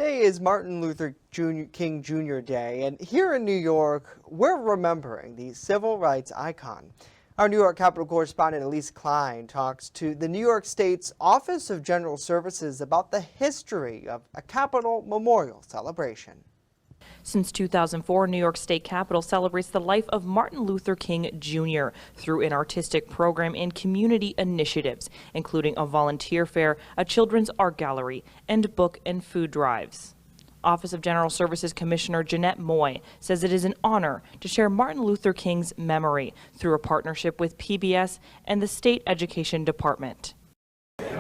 Today is Martin Luther King Jr. Day, and here in New York, we're remembering the civil rights icon. Our New York Capitol correspondent Elise Klein talks to the New York State's Office of General Services about the history of a Capitol Memorial celebration. Since 2004, New York State Capitol celebrates the life of Martin Luther King Jr. through an artistic program and community initiatives, including a volunteer fair, a children's art gallery, and book and food drives. Office of General Services Commissioner Jeanette Moy says it is an honor to share Martin Luther King's memory through a partnership with PBS and the State Education Department.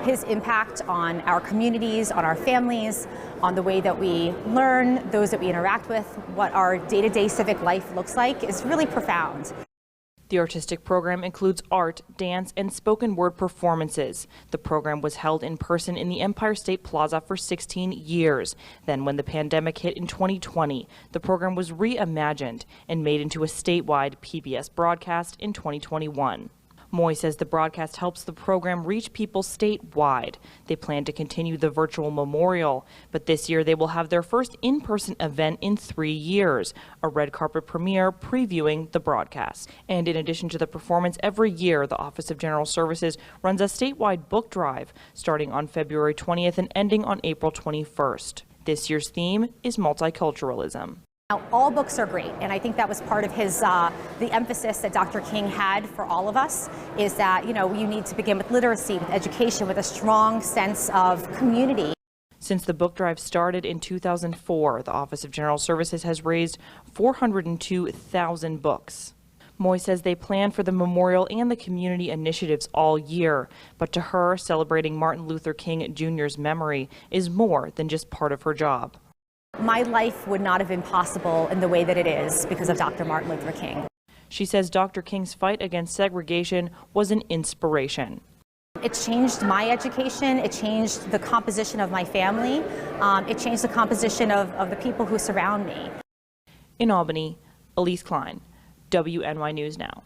His impact on our communities, on our families, on the way that we learn, those that we interact with, what our day-to-day civic life looks like is really profound. The artistic program includes art, dance, and spoken word performances. The program was held in person in the Empire State Plaza for 16 years. Then when the pandemic hit in 2020, the program was reimagined and made into a statewide PBS broadcast in 2021. Moy says the broadcast helps the program reach people statewide. They plan to continue the virtual memorial, but this year they will have their first in-person event in 3 years, a red carpet premiere previewing the broadcast. And in addition to the performance, every year the Office of General Services runs a statewide book drive starting on February 20th and ending on April 21st. This year's theme is multiculturalism. Now, all books are great, and I think that was part of his, the emphasis that Dr. King had for all of us, is that, you need to begin with literacy, with education, with a strong sense of community. Since the book drive started in 2004, the Office of General Services has raised 402,000 books. Moy says they plan for the memorial and the community initiatives all year, but to her, celebrating Martin Luther King Jr.'s memory is more than just part of her job. My life would not have been possible in the way that it is because of Dr. Martin Luther King. She says Dr. King's fight against segregation was an inspiration. It changed my education, it changed the composition of my family, it changed the composition of the people who surround me. In Albany, Elise Klein, WNY News Now.